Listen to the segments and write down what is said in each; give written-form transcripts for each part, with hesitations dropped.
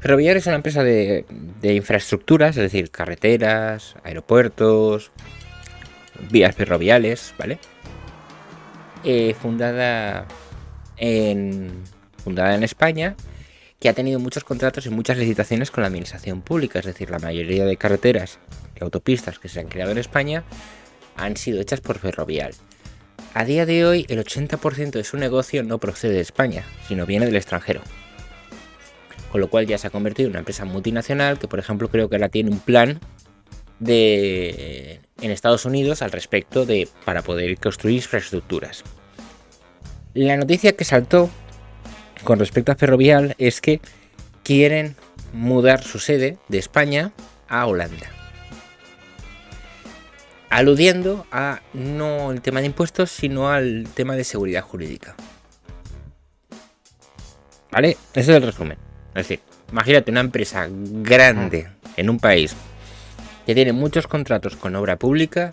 Ferrovial es una empresa de infraestructuras, es decir, carreteras, aeropuertos, vías ferroviales, ¿vale? Fundada en España, que ha tenido muchos contratos y muchas licitaciones con la administración pública, es decir, la mayoría de carreteras y autopistas que se han creado en España han sido hechas por Ferrovial. A día de hoy, el 80% de su negocio no procede de España, sino viene del extranjero. Con lo cual ya se ha convertido en una empresa multinacional que, por ejemplo, creo que ahora tiene un plan en Estados Unidos al respecto para poder construir infraestructuras. La noticia que saltó con respecto a Ferrovial es que quieren mudar su sede de España a Holanda, aludiendo a no el tema de impuestos, sino al tema de seguridad jurídica. ¿Vale? Ese es el resumen. Es decir, imagínate una empresa grande en un país que tiene muchos contratos con obra pública,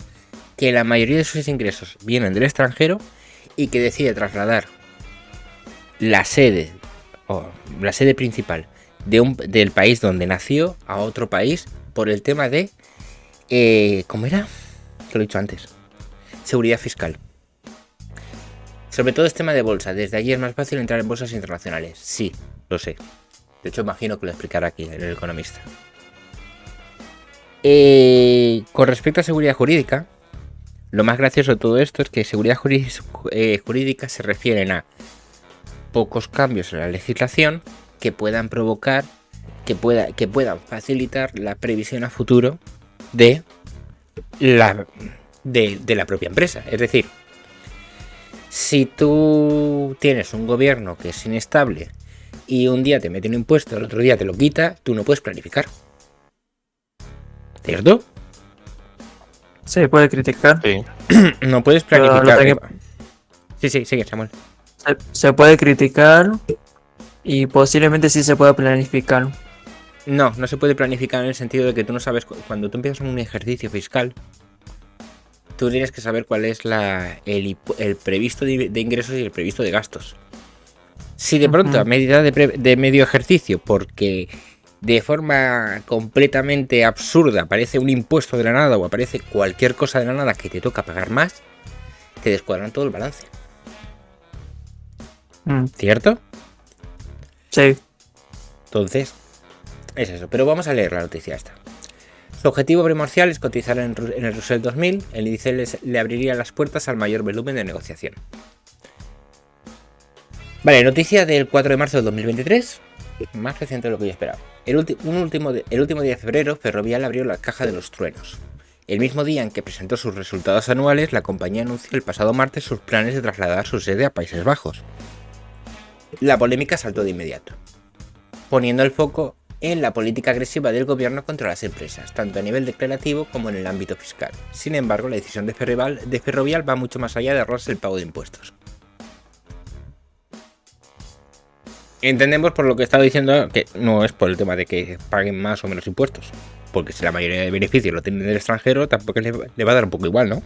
que la mayoría de sus ingresos vienen del extranjero y que decide trasladar la sede principal del país donde nació a otro país por el tema de ¿cómo era? Que lo he dicho antes. Seguridad fiscal. Sobre todo es tema de bolsa. Desde allí es más fácil entrar en bolsas internacionales. Sí, lo sé. De hecho, imagino que lo explicará aquí en El Economista. Con respecto a seguridad jurídica, lo más gracioso de todo esto es que seguridad jurídica se refieren a pocos cambios en la legislación que puedan provocar, que puedan facilitar la previsión a futuro de la propia empresa. Es decir, si tú tienes un gobierno que es inestable y un día te mete un impuesto, el otro día te lo quita, tú no puedes planificar. ¿Cierto? Se puede criticar. Sí. No puedes planificar. Sí, sigue, Samuel. Se puede criticar y posiblemente sí se pueda planificar. No se puede planificar en el sentido de que tú no sabes, cuando tú empiezas un ejercicio fiscal, tú tienes que saber cuál es el previsto de ingresos y el previsto de gastos. Si de pronto a medida de medio ejercicio, porque de forma completamente absurda aparece un impuesto de la nada o aparece cualquier cosa de la nada que te toca pagar más, te descuadran todo el balance. ¿Cierto? Sí. Entonces, es eso. Pero vamos a leer la noticia esta. Su objetivo primordial es cotizar en el Russell 2000. El índice le abriría las puertas al mayor volumen de negociación. Vale, noticia del 4 de marzo de 2023. Más reciente de lo que yo esperaba. El último día de febrero, Ferrovial abrió la caja de los truenos. El mismo día en que presentó sus resultados anuales, la compañía anunció el pasado martes sus planes de trasladar su sede a Países Bajos. La polémica saltó de inmediato, poniendo el foco en la política agresiva del gobierno contra las empresas, tanto a nivel declarativo como en el ámbito fiscal. Sin embargo, la decisión de Ferrovial va mucho más allá de ahorrarse el pago de impuestos. Entendemos por lo que he estado diciendo que no es por el tema de que paguen más o menos impuestos, porque si la mayoría de beneficios lo tienen del extranjero, tampoco le va a dar un poco igual, ¿no?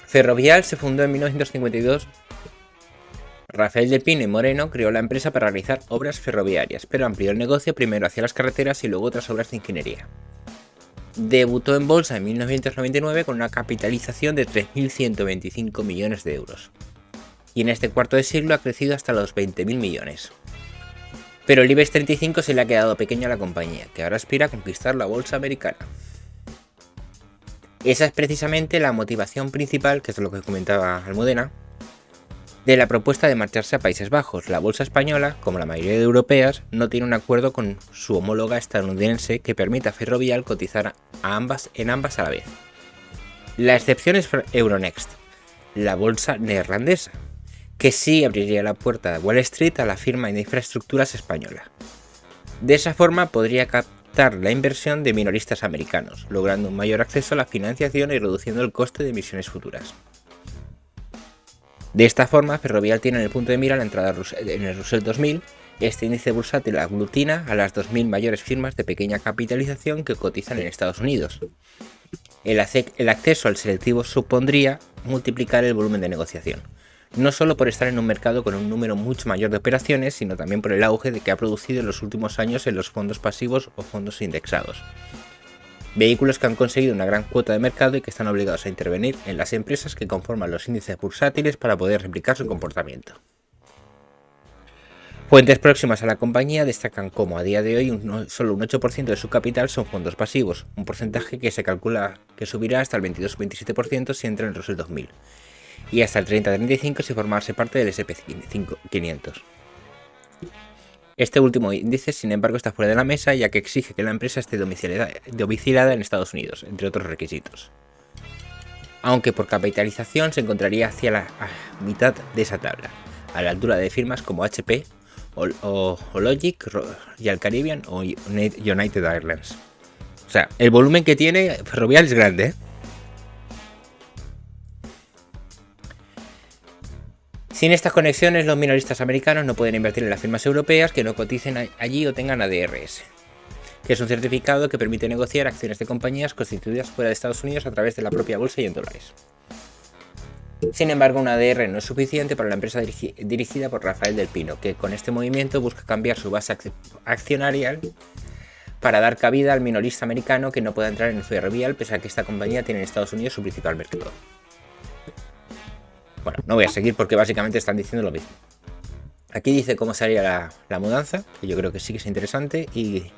Ferrovial se fundó en 1952. Rafael de Pino y Moreno creó la empresa para realizar obras ferroviarias, pero amplió el negocio primero hacia las carreteras y luego otras obras de ingeniería. Debutó en bolsa en 1999 con una capitalización de 3.125 millones de euros. Y en este cuarto de siglo ha crecido hasta los 20.000 millones. Pero el IBEX 35 se le ha quedado pequeño a la compañía, que ahora aspira a conquistar la bolsa americana. Esa es precisamente la motivación principal, que es lo que comentaba Almudena, de la propuesta de marcharse a Países Bajos. La bolsa española, como la mayoría de europeas, no tiene un acuerdo con su homóloga estadounidense que permita a Ferrovial cotizar en ambas a la vez. La excepción es Euronext, la bolsa neerlandesa, que sí abriría la puerta de Wall Street a la firma de infraestructuras española. De esa forma podría captar la inversión de minoristas americanos, logrando un mayor acceso a la financiación y reduciendo el coste de emisiones futuras. De esta forma, Ferrovial tiene en el punto de mira la entrada en el Russell 2000. Este índice bursátil aglutina a las 2.000 mayores firmas de pequeña capitalización que cotizan en Estados Unidos. El acceso al selectivo supondría multiplicar el volumen de negociación. no solo por estar en un mercado con un número mucho mayor de operaciones, sino también por el auge de que ha producido en los últimos años en los fondos pasivos o fondos indexados. Vehículos que han conseguido una gran cuota de mercado y que están obligados a intervenir en las empresas que conforman los índices bursátiles para poder replicar su comportamiento. Fuentes próximas a la compañía destacan como a día de hoy solo un 8% de su capital son fondos pasivos, un porcentaje que se calcula que subirá hasta el 22-27% si entra en el Russell 2000 y hasta el 30-35% si formarse parte del S&P 500. Este último índice, sin embargo, está fuera de la mesa ya que exige que la empresa esté domiciliada en Estados Unidos, entre otros requisitos. Aunque por capitalización se encontraría hacia la mitad de esa tabla, a la altura de firmas como HP, o Logic, Royal Caribbean o United Airlines. O sea, el volumen que tiene Ferrovial es grande, ¿eh? Sin estas conexiones, los minoristas americanos no pueden invertir en las firmas europeas que no coticen allí o tengan ADRs, que es un certificado que permite negociar acciones de compañías constituidas fuera de Estados Unidos a través de la propia bolsa y en dólares. Sin embargo, un ADR no es suficiente para la empresa dirigida por Rafael del Pino, que con este movimiento busca cambiar su base accionarial para dar cabida al minorista americano que no pueda entrar en Ferrovial, pese a que esta compañía tiene en Estados Unidos su principal mercado. Bueno, no voy a seguir porque básicamente están diciendo lo mismo. Aquí dice cómo sería la mudanza, que yo creo que sí que es interesante, y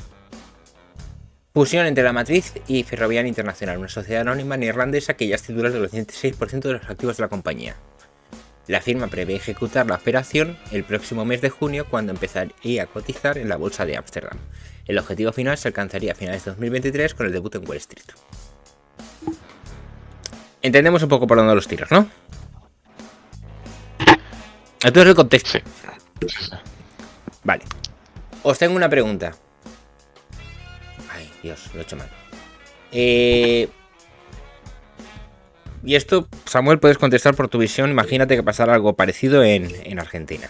fusión entre la matriz y Ferrovial Internacional, una sociedad anónima neerlandesa que ya es titular del 86% de los activos de la compañía. La firma prevé ejecutar la operación el próximo mes de junio, cuando empezaría a cotizar en la bolsa de Ámsterdam. El objetivo final se alcanzaría a finales de 2023 con el debut en Wall Street. Entendemos un poco por dónde los tiros, ¿no? Entonces el contexto. Sí. Vale. Os tengo una pregunta. Ay, Dios, lo he hecho mal. Y esto, Samuel, puedes contestar por tu visión. Imagínate que pasara algo parecido en Argentina.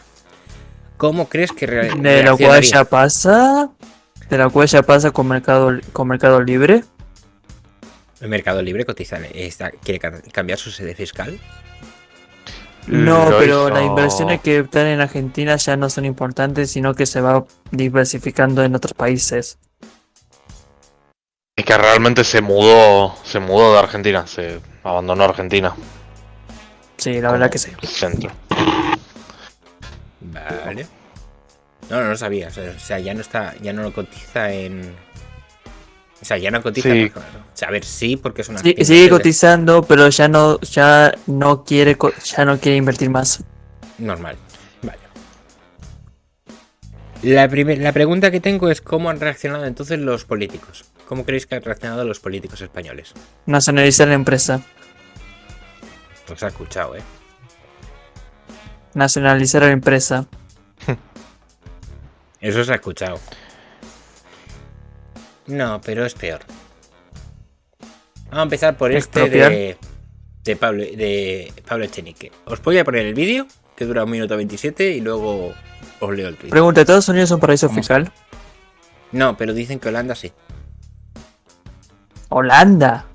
¿Cómo crees que De lo cual ya pasa. De la cual ya pasa con Mercado Libre. El Mercado Libre cotiza, quiere cambiar su sede fiscal. No, Lo pero hizo- las inversiones que están en Argentina ya no son importantes, sino que se va diversificando en otros países. Es que realmente se mudó de Argentina, se abandonó Argentina. Sí, la verdad que sí. Centro. Vale. No lo sabía. O sea, ya no está, ya no lo cotiza en. O sea, ya no cotiza. Sí. Claro. O sea, a ver, sí, porque es una. Sí, sigue cotizando, pero ya no quiere invertir más. Normal. Vale. La pregunta que tengo es cómo han reaccionado entonces los políticos. ¿Cómo creéis que han reaccionado los políticos españoles? Nacionalizar la empresa. Pues ha escuchado, ¿eh? Nacionalizar la empresa. Eso se ha escuchado. No, pero es peor. Vamos a empezar por este Expropiar. de Pablo Echenique. Os voy a poner el vídeo, que dura 1 minuto 27, y luego os leo el tweet. Pregunta, ¿Estados Unidos es un paraíso fiscal? No, pero dicen que Holanda sí. Holanda.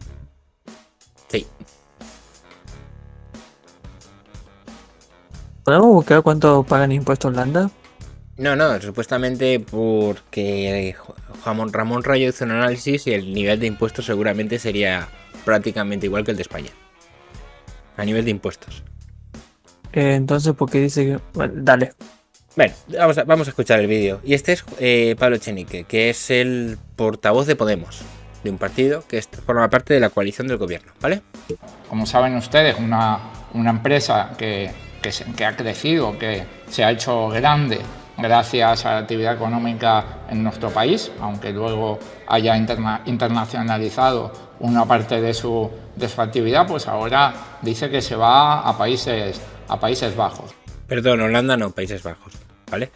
Sí. ¿Podemos buscar cuánto pagan impuestos Holanda? No, supuestamente porque Ramón Rayo hizo un análisis y el nivel de impuestos seguramente sería prácticamente igual que el de España. A nivel de impuestos. Entonces, ¿por qué dice que...? Bueno, dale. Bueno, vamos a escuchar el vídeo. Y este es Pablo Echenique, que es el portavoz de Podemos, de un partido que forma parte de la coalición del gobierno, ¿vale? Como saben ustedes, una empresa que ha crecido, que se ha hecho grande gracias a la actividad económica en nuestro país, aunque luego haya internacionalizado una parte de su actividad, pues ahora dice que se va a Países Bajos. Perdón, Holanda no, Países Bajos, ¿vale?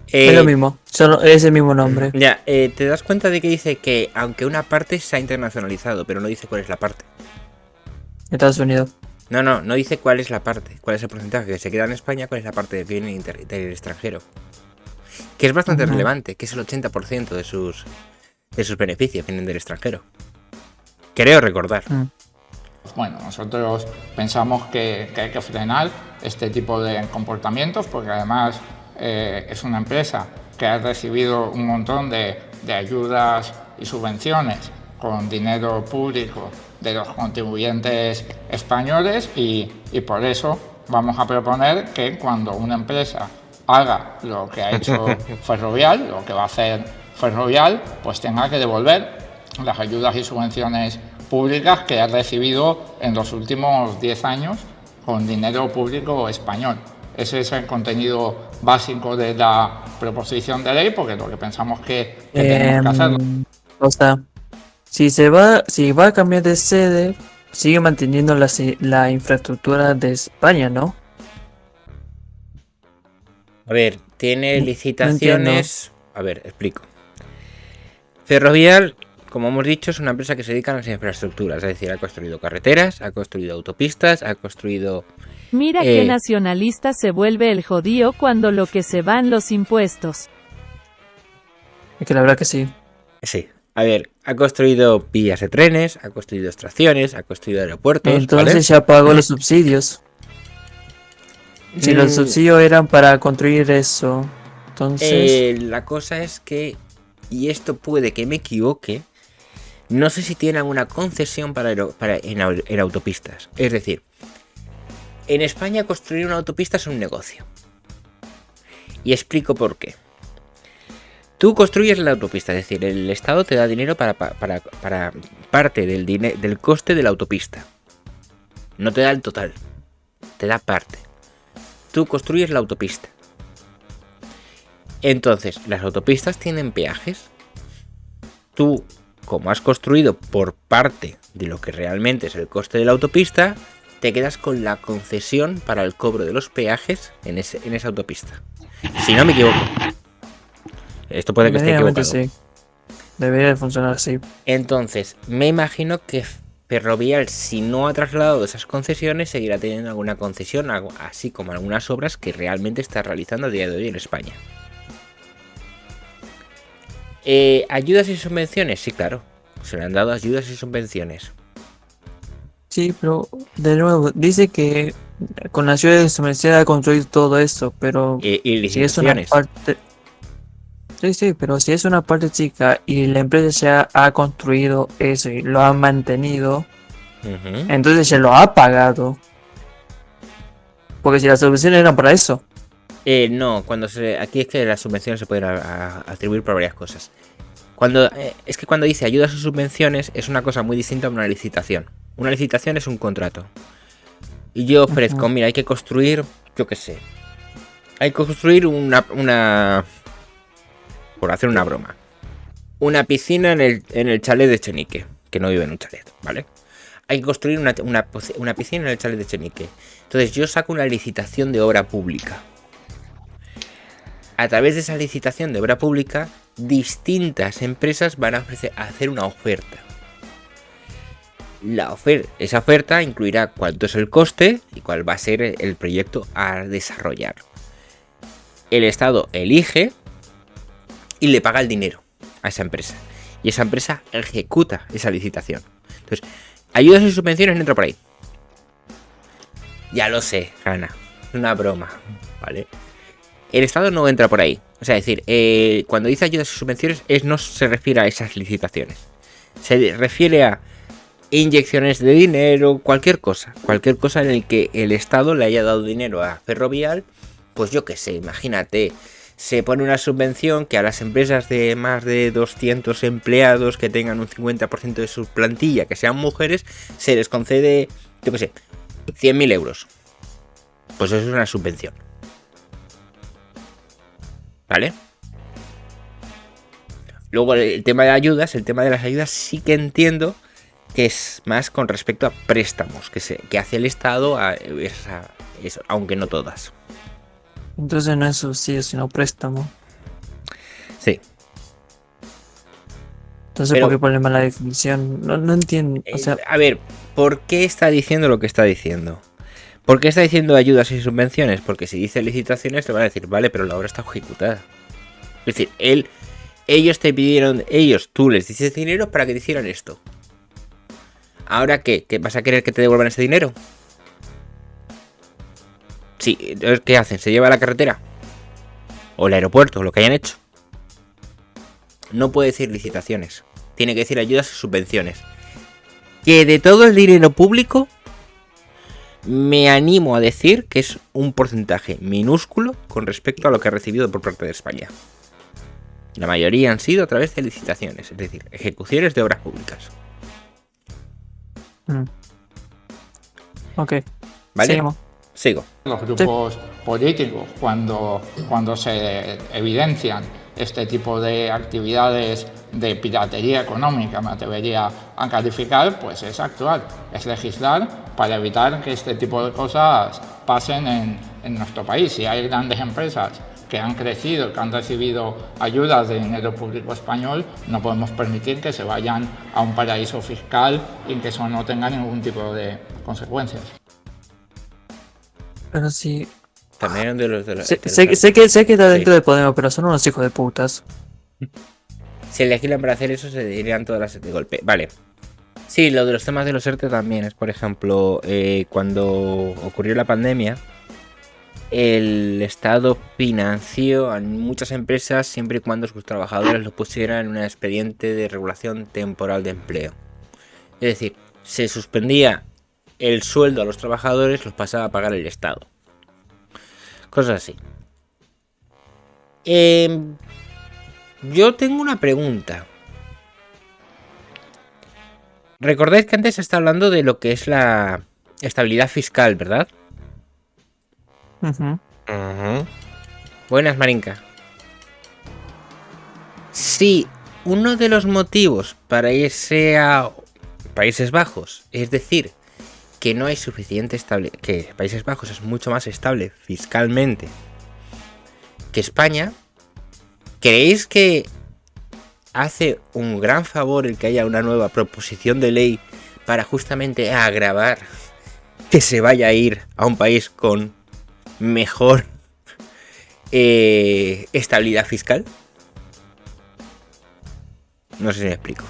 Es lo mismo, es el mismo nombre. Ya, te das cuenta de que dice que aunque una parte se ha internacionalizado, pero no dice cuál es la parte. Estados Unidos. No dice cuál es la parte, cuál es el porcentaje que se queda en España, cuál es la parte que viene del extranjero. Que es bastante relevante, que es el 80% de sus beneficios vienen del extranjero. Creo recordar. Bueno, nosotros pensamos que hay que frenar este tipo de comportamientos porque además es una empresa que ha recibido un montón de ayudas y subvenciones con dinero público de los contribuyentes españoles y por eso vamos a proponer que cuando una empresa haga lo que ha hecho Ferrovial, lo que va a hacer Ferrovial, pues tenga que devolver las ayudas y subvenciones públicas que ha recibido en los últimos 10 años con dinero público español. Ese es el contenido básico de la proposición de ley, porque lo que pensamos que tenemos que hacerlo. O sea, si va a cambiar de sede, sigue manteniendo la infraestructura de España, ¿no? A ver, tiene No licitaciones. A ver, explico. Ferrovial, como hemos dicho, es una empresa que se dedica a las infraestructuras, es decir, ha construido carreteras, ha construido autopistas, ha construido. Mira qué nacionalista se vuelve el jodío cuando lo que se van los impuestos. Es que la verdad que sí. Sí. A ver, ha construido vías de trenes, ha construido estaciones, ha construido aeropuertos. Entonces ¿vale? ya pagó los subsidios. Si los subsidios eran para construir eso, entonces... La cosa es que, y esto puede que me equivoque, no sé si tiene alguna concesión en autopistas. Es decir, en España construir una autopista es un negocio. Y explico por qué. Tú construyes la autopista, es decir, el Estado te da dinero para parte del coste de la autopista. No te da el total, te da parte. Tú construyes la autopista. Entonces, las autopistas tienen peajes. Tú, como has construido por parte de lo que realmente es el coste de la autopista, te quedas con la concesión para el cobro de los peajes en esa autopista. Si no me equivoco. Esto puede que esté equivocado. Sí. Debería de funcionar así. Entonces, me imagino que Ferrovial, si no ha trasladado esas concesiones, seguirá teniendo alguna concesión, así como algunas obras que realmente está realizando a día de hoy en España. ¿Ayudas y subvenciones? Sí, claro. Se le han dado ayudas y subvenciones. Sí, pero de nuevo, dice que con la ciudad de subvención ha construido todo esto, pero Y si es una licitaciones. parte... Sí, pero si es una parte chica y la empresa ya ha construido eso y lo ha mantenido, Ujú. entonces ya lo ha pagado. Porque si las subvenciones eran para eso. No, aquí es que las subvenciones se pueden atribuir por varias cosas. Es que cuando dice ayudas o subvenciones es una cosa muy distinta a una licitación. Una licitación es un contrato. Y yo ofrezco, mira, hay que construir, yo qué sé. Hay que construir una por hacer una broma. Una piscina en el chalet de Chenique, que no vive en un chalet, ¿vale? Hay que construir una piscina en el chalet de Chenique. Entonces yo saco una licitación de obra pública. A través de esa licitación de obra pública, distintas empresas van a hacer una oferta. Esa oferta incluirá cuánto es el coste y cuál va a ser el proyecto a desarrollar. El Estado elige y le paga el dinero a esa empresa. Y esa empresa ejecuta esa licitación. Entonces, ayudas y subvenciones no entra por ahí. Ya lo sé, Hanna. Es una broma, ¿vale? El Estado no entra por ahí. O sea, es decir, cuando dice ayudas y subvenciones, no se refiere a esas licitaciones. Se refiere a inyecciones de dinero, cualquier cosa en el que el Estado le haya dado dinero a Ferrovial. Pues yo qué sé, imagínate. Se pone una subvención que a las empresas de más de 200 empleados que tengan un 50% de su plantilla, que sean mujeres, se les concede, yo qué sé, 100.000 euros. Pues eso es una subvención. ¿Vale? Luego el tema de las ayudas sí que entiendo que es más con respecto a préstamos que hace el Estado a eso, aunque no todas. Entonces no es subsidio, sino préstamo. Sí. Entonces, Pero- ¿por qué ponerme la definición? No entiendo. O sea, A ver, ¿por qué está diciendo lo que está diciendo? ¿Por qué está diciendo ayudas y subvenciones? Porque si dice licitaciones te van a decir, vale, pero la obra está ejecutada. Es decir, ellos te pidieron, tú les dices dinero para que te hicieran esto. ¿Ahora qué? ¿Qué vas a querer que te devuelvan ese dinero? Sí, entonces, ¿qué hacen? ¿Se lleva a la carretera? ¿O el aeropuerto? Lo que hayan hecho. No puede decir licitaciones. Tiene que decir ayudas y subvenciones. Que de todo el dinero público, me animo a decir que es un porcentaje minúsculo con respecto a lo que ha recibido por parte de España. La mayoría han sido a través de licitaciones, es decir, ejecuciones de obras públicas. Ok. ¿Vale? Seguimos. Sigo. Los grupos políticos, cuando se evidencian este tipo de actividades de piratería económica, me atrevería a calificar, pues es actuar, es legislar para evitar que este tipo de cosas pasen en nuestro país. Si hay grandes empresas que han crecido, que han recibido ayudas de dinero público español, no podemos permitir que se vayan a un paraíso fiscal y que eso no tenga ningún tipo de consecuencias. Pero sí. También de los Sé que está dentro de Podemos, pero son unos hijos de putas. Si legislan para hacer eso, se dirían todas las de golpe. Vale. Sí, lo de los temas de los ERTE también es, por ejemplo, cuando ocurrió la pandemia, el Estado financió a muchas empresas siempre y cuando sus trabajadores lo pusieran en un expediente de regulación temporal de empleo. Es decir, se suspendía el sueldo a los trabajadores, los pasaba a pagar el Estado. Cosas así. Yo tengo una pregunta. Recordáis que antes se está hablando de lo que es la estabilidad fiscal, ¿verdad? Ujú. Buenas, Marinka. Sí, uno de los motivos para irse a Países Bajos, es decir, que no hay suficiente estabilidad, que Países Bajos es mucho más estable fiscalmente que España, ¿creéis que hace un gran favor el que haya una nueva proposición de ley para justamente agravar que se vaya a ir a un país con mejor estabilidad fiscal? No sé si me explico.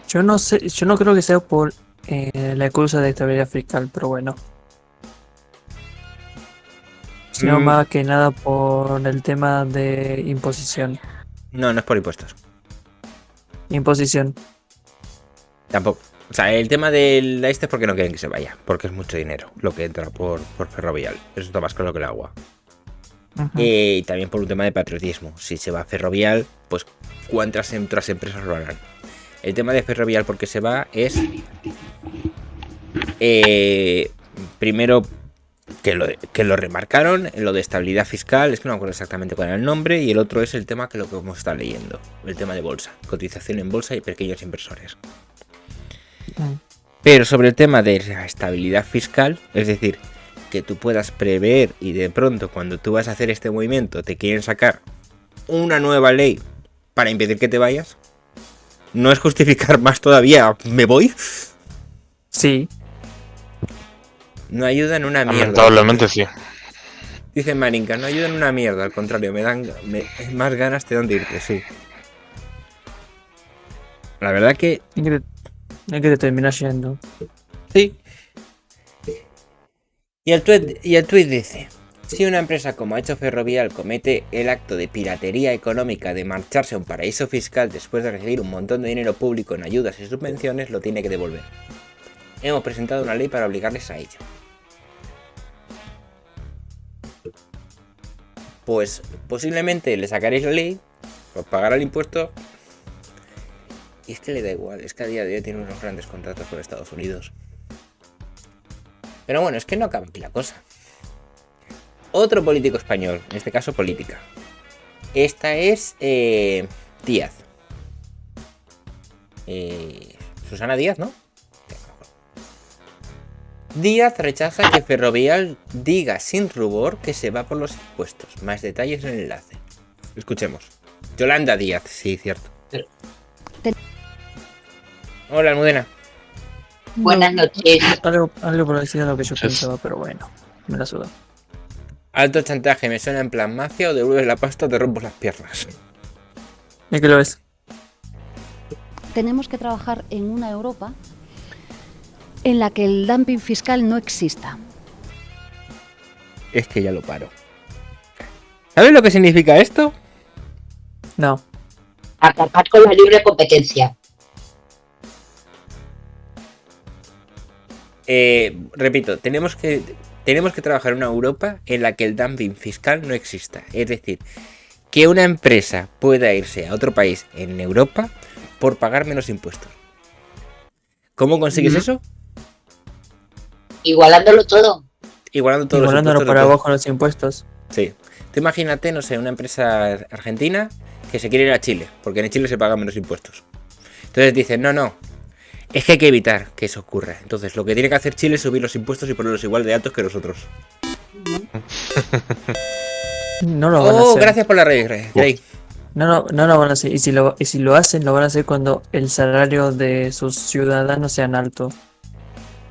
Yo no sé, yo no creo que sea por la excusa de estabilidad fiscal, pero bueno. Sino más que nada por el tema de imposición. No, no es por impuestos. Imposición. Tampoco. O sea, el tema del este es porque no quieren que se vaya, porque es mucho dinero lo que entra por ferrovial. Eso está más claro que el agua. Ujú. Y también por un tema de patriotismo. Si se va a ferrovial, pues ¿cuántas otras empresas lo harán? El tema de ferrovial porque se va es primero que lo remarcaron en lo de estabilidad fiscal, es que no me acuerdo exactamente cuál era el nombre, y el otro es el tema que lo que hemos estado leyendo, el tema de bolsa, cotización en bolsa y pequeños inversores. Pero sobre el tema de la estabilidad fiscal, es decir, que tú puedas prever y de pronto cuando tú vas a hacer este movimiento te quieren sacar una nueva ley para impedir que te vayas, ¿no es justificar más todavía me voy? Sí. No ayuda en una mierda. Lamentablemente sí. Dice Marinka, no ayuda en una mierda, al contrario, más ganas te dan de irte, sí. La verdad que Es que te terminas yendo. sí. Y el tuit dice: si una empresa como ha hecho Ferrovial comete el acto de piratería económica de marcharse a un paraíso fiscal después de recibir un montón de dinero público en ayudas y subvenciones, lo tiene que devolver. Hemos presentado una ley para obligarles a ello. Pues posiblemente le sacaréis la ley, os pagará el impuesto. Y es que le da igual, es que a día de hoy tiene unos grandes contratos con Estados Unidos. Pero bueno, es que no acaba aquí la cosa. Otro político español, en este caso política. Esta es Díaz. Susana Díaz, ¿no? Díaz rechaza que Ferrovial diga sin rubor que se va por los impuestos. Más detalles en el enlace. Escuchemos. Yolanda Díaz, sí, cierto. Hola, Almudena. Buenas noches. Algo por decir lo que yo Sí. pensaba, pero bueno, me la suda. Alto chantaje, me suena en plan mafia o devuelves la pasta o te rompo las piernas. Es que lo es. Tenemos que trabajar en una Europa en la que el dumping fiscal no exista. Es que ya lo paro. ¿Sabes lo que significa esto? No. Acabar con la libre competencia. Repito, tenemos que trabajar en una Europa en la que el dumping fiscal no exista. Es decir, que una empresa pueda irse a otro país en Europa por pagar menos impuestos. ¿Cómo consigues eso? Igualándolo todo. Igualándolo por abajo los impuestos. Sí. Tú imagínate, no sé, una empresa argentina que se quiere ir a Chile, porque en Chile se pagan menos impuestos. Entonces dicen, no, es que hay que evitar que eso ocurra. Entonces lo que tiene que hacer Chile es subir los impuestos y ponerlos igual de altos que nosotros. No lo van a hacer. Gracias por la Grey. No lo van a hacer. Y si lo hacen, lo van a hacer cuando el salario de sus ciudadanos sean altos.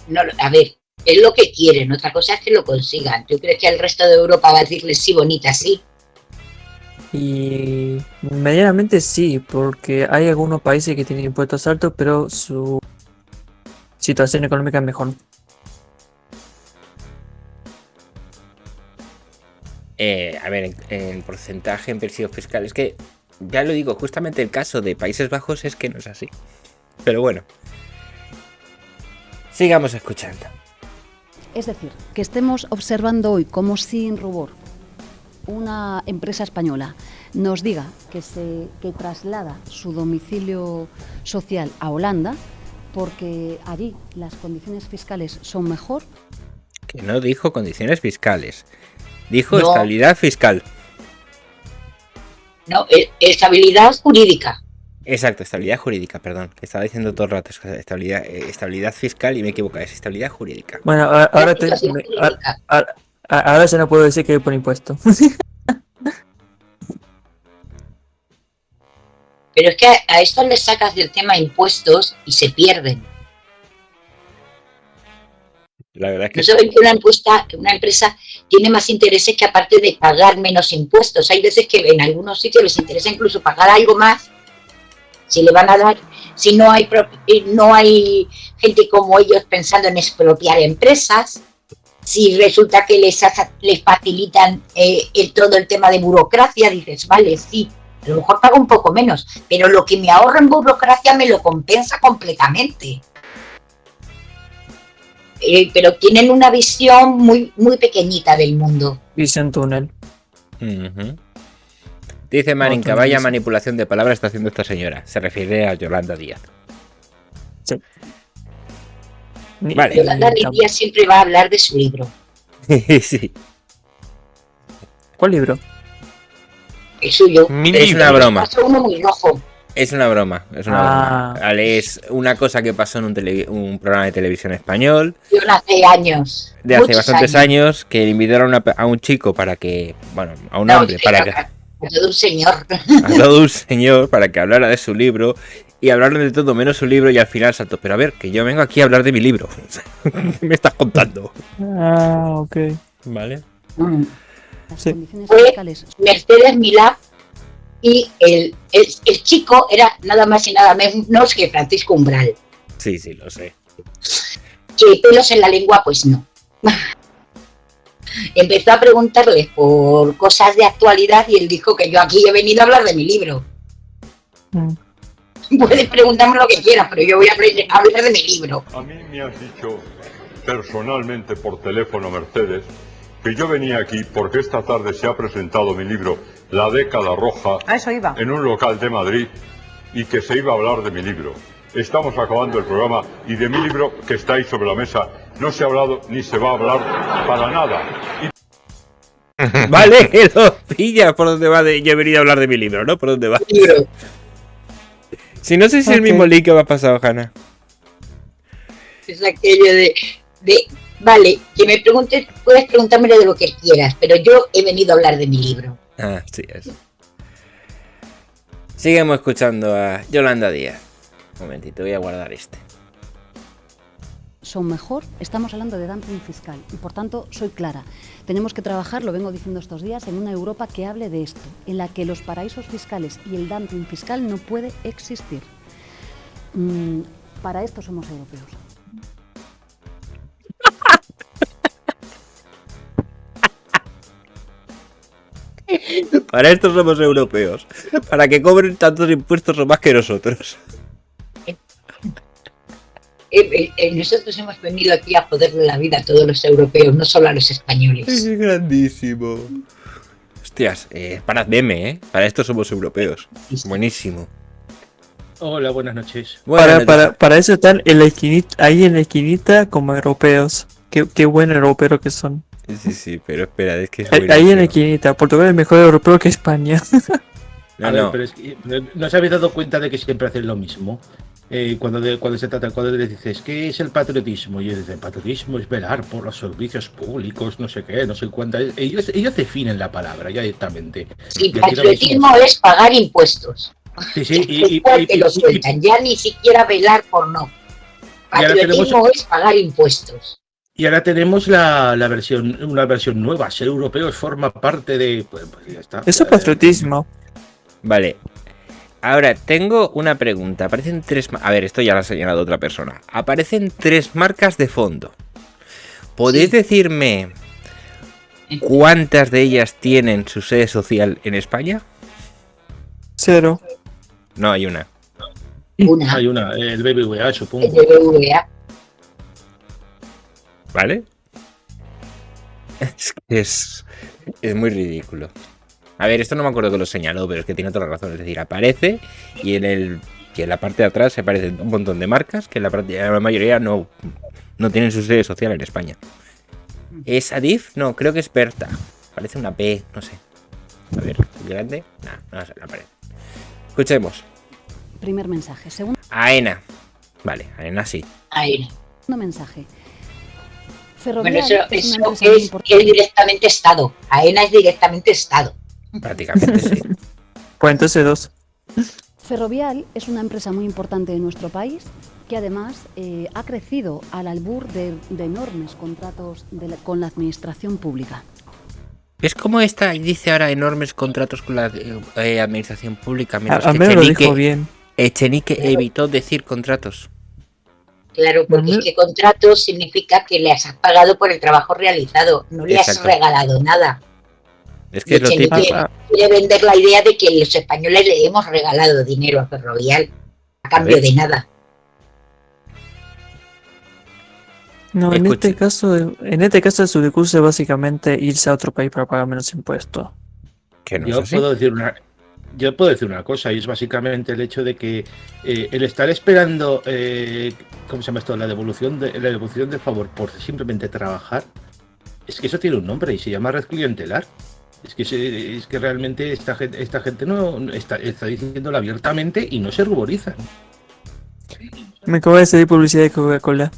No, a ver, es lo que quieren, otra cosa es que lo consigan. ¿Tú crees que el resto de Europa va a decirles sí, bonita, sí? Y medianamente sí, porque hay algunos países que tienen impuestos altos, pero su situación económica es mejor. A ver, en porcentaje, en presión fiscal, es que, ya lo digo, justamente el caso de Países Bajos es que no es así. Pero bueno, sigamos escuchando. Es decir, que estemos observando hoy como sin rubor una empresa española nos diga que traslada su domicilio social a Holanda porque allí las condiciones fiscales son mejor. Que no dijo condiciones fiscales, dijo estabilidad fiscal. No, estabilidad jurídica. Exacto, estabilidad jurídica, perdón. Que estaba diciendo todo el rato estabilidad fiscal y me equivoco, es estabilidad jurídica. Bueno, ahora ya no puedo decir que por impuesto. Pero es que a estos les sacas del tema impuestos y se pierden. La verdad es que no saben que una empresa tiene más intereses que aparte de pagar menos impuestos. Hay veces que en algunos sitios les interesa incluso pagar algo más si le van a dar, si no hay gente como ellos pensando en expropiar empresas, si resulta que les facilitan todo el tema de burocracia, dices, vale, sí, a lo mejor pago un poco menos, pero lo que me ahorro en burocracia me lo compensa completamente. Pero tienen una visión muy, muy pequeñita del mundo. Visión túnel. Dice Marinka, vaya manipulación de palabras está haciendo esta señora. Se refiere a Yolanda Díaz. Sí. Vale. Yolanda Díaz siempre va a hablar de su libro. Sí. ¿Cuál libro? El suyo. Es una broma. Uno muy rojo. Es una broma, broma. Es una cosa que pasó en un programa de televisión español. De hace años. De hace bastantes años, que invitaron a un chico para que, bueno, a un hombre, para que... A todo un señor. A todo un señor para que hablara de su libro. Y hablaron de todo menos su libro y al final saltó. Pero a ver, que yo vengo aquí a hablar de mi libro. ¿Qué me estás contando? Ok. Vale. Sí. Fue Mercedes Milá y el chico era nada más y nada menos que Francisco Umbral. Sí, lo sé. Que pelos en la lengua, pues no. Empezó a preguntarle por cosas de actualidad y él dijo que yo aquí he venido a hablar de mi libro. Puedes preguntarme lo que quieras, pero yo voy a hablar de mi libro. A mí me has dicho personalmente por teléfono, Mercedes, que yo venía aquí porque esta tarde se ha presentado mi libro La década roja en un local de Madrid y que se iba a hablar de mi libro. Estamos acabando el programa y de mi libro que está ahí sobre la mesa no se ha hablado ni se va a hablar para nada. Vale, que lo pilla por dónde va. Yo he venido a hablar de mi libro, ¿no? ¿Por dónde va? Si no sé si es el mismo link que me ha pasado, Hanna. Es aquello de vale, que me preguntes, puedes preguntármelo de lo que quieras, pero yo he venido a hablar de mi libro. Ah, sí, eso. Seguimos escuchando a Yolanda Díaz. Un momentito, voy a guardar este. Son mejor, estamos hablando de dumping fiscal y por tanto soy clara. Tenemos que trabajar, lo vengo diciendo estos días, en una Europa que hable de esto, en la que los paraísos fiscales y el dumping fiscal no puede existir. Para esto somos europeos. Para esto somos europeos. Para que cobren tantos impuestos o más que nosotros. Nosotros hemos venido aquí a joderle la vida a todos los europeos, no solo a los españoles. Es grandísimo. Hostias, para meme, ¿eh? Para esto somos europeos. Buenísimo. Hola, buenas noches. Para eso están en la esquinita, ahí en la esquinita como europeos. Qué buen europeo que son. Sí, pero espera, es que es ahí en la esquinita, Portugal es mejor europeo que España. No. Pero es que no os habéis dado cuenta de que siempre hacen lo mismo. Cuando les dices, ¿qué es el patriotismo? Y ellos dicen, patriotismo es velar por los servicios públicos, no sé qué, no sé cuánto. Ellos definen la palabra ya directamente. Sí, patriotismo es pagar impuestos. Sí, y lo sueltan, ya ni siquiera velar por no. Patriotismo es pagar impuestos. Y ahora tenemos una versión nueva. Ser europeos forma parte de. Pues ya está. Eso es patriotismo. Vale. Ahora, tengo una pregunta. Aparecen tres... A ver, esto ya lo ha señalado otra persona. Aparecen 3 marcas de fondo. ¿Podéis decirme cuántas de ellas tienen su sede social en España? 0. No, hay una. Hay una, el BBVA, supongo. El BBVA. ¿Vale? Es muy ridículo. A ver, esto no me acuerdo que lo señaló, pero es que tiene toda la razón. Es decir, aparece y en la parte de atrás se aparecen un montón de marcas que la mayoría no tienen su sede social en España. ¿Es Adif? No, creo que es Berta. Parece una P, no sé. A ver, ¿grande? No sé, no aparece. Escuchemos. Primer mensaje. Segundo AENA. Vale, AENA sí. AENA. Segundo mensaje. Ferrovial eso es directamente Estado. AENA es directamente Estado. Prácticamente sí. Pues entonces 2. Ferrovial es una empresa muy importante de nuestro país que además ha crecido al albur de enormes contratos con la administración pública. ¿Ves cómo esta dice ahora enormes contratos con la administración pública? Al menos lo dijo bien. Echenique evitó decir contratos. Claro, porque es que contrato significa que le has pagado por el trabajo realizado, no le has regalado nada. Es que es lo típico. Quiere vender la idea de que los españoles le hemos regalado dinero a Ferrovial a cambio de nada. No, en este caso su discurso es básicamente irse a otro país para pagar menos impuestos. Yo puedo decir una cosa, y es básicamente el hecho de que el estar esperando, ¿cómo se llama esto? La devolución de favor por simplemente trabajar, es que eso tiene un nombre y se llama red clientelar. Es que realmente esta gente no está diciéndolo abiertamente y no se ruborizan. Me acabo de salir publicidad de Coca-Cola.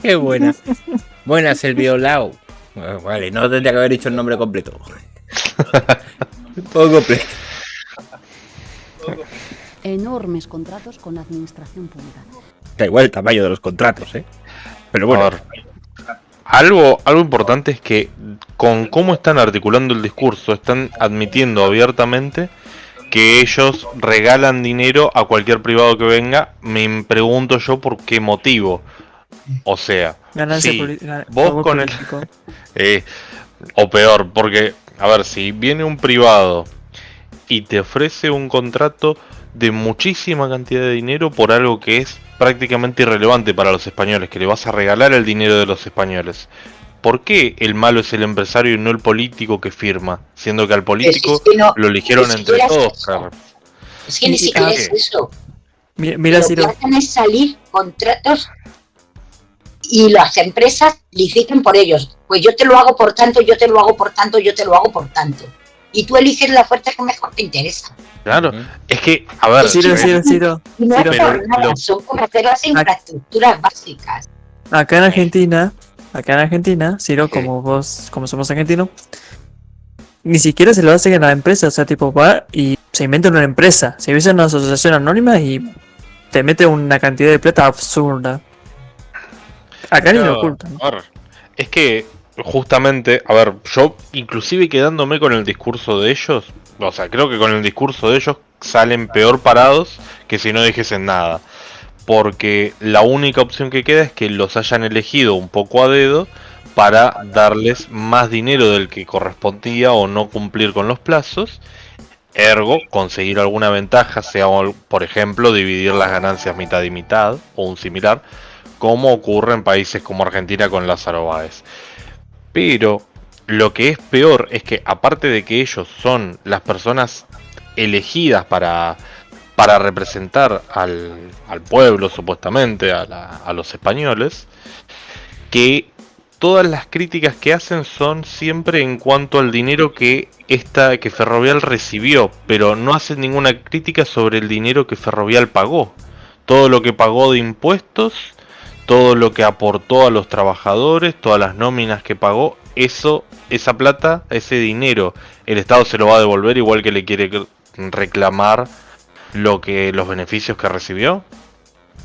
Qué buena. Buenas, el Biolao. Vale, no tendría que haber dicho el nombre completo. Todo completo. Enormes contratos con la administración pública. Da igual el tamaño de los contratos, ¿eh? Pero bueno. Algo importante es que con cómo están articulando el discurso, están admitiendo abiertamente que ellos regalan dinero a cualquier privado que venga. Me pregunto yo por qué motivo. O sea, vos con el... o peor, porque, a ver, si viene un privado y te ofrece un contrato de muchísima cantidad de dinero por algo que es prácticamente irrelevante para los españoles, que le vas a regalar el dinero de los españoles, ¿por qué el malo es el empresario y no el político que firma? Siendo que al político lo eligieron entre todos. Es que ni siquiera es eso. Mira, lo que hacen es salir contratos y las empresas licitan por ellos. Pues yo te lo hago por tanto, yo te lo hago por tanto, yo te lo hago por tanto. Y tú eliges la oferta que mejor te interesa. Claro, es que, a ver... Ciro. No es por nada, son como hacer las infraestructuras básicas. Acá en Argentina, Ciro, como somos argentinos, ni siquiera se lo hacen a la empresa. O sea, tipo, va y se inventa una empresa. Se inventa una asociación anónima y te mete una cantidad de plata absurda. Acá ni lo ocultan. Es que, justamente, a ver, yo inclusive quedándome con el discurso de ellos, o sea, creo que con el discurso de ellos salen peor parados que si no dijesen nada. Porque la única opción que queda es que los hayan elegido un poco a dedo para darles más dinero del que correspondía o no cumplir con los plazos. Ergo, conseguir alguna ventaja, sea por ejemplo dividir las ganancias mitad y mitad o un similar, como ocurre en países como Argentina con Lázaro Báez. Pero lo que es peor es que, aparte de que ellos son las personas elegidas para representar al pueblo, supuestamente, a los españoles, que todas las críticas que hacen son siempre en cuanto al dinero que Ferrovial recibió, pero no hacen ninguna crítica sobre el dinero que Ferrovial pagó. Todo lo que pagó de impuestos, todo lo que aportó a los trabajadores, todas las nóminas que pagó, esa plata, ese dinero, el Estado se lo va a devolver, igual que le quiere reclamar los beneficios que recibió.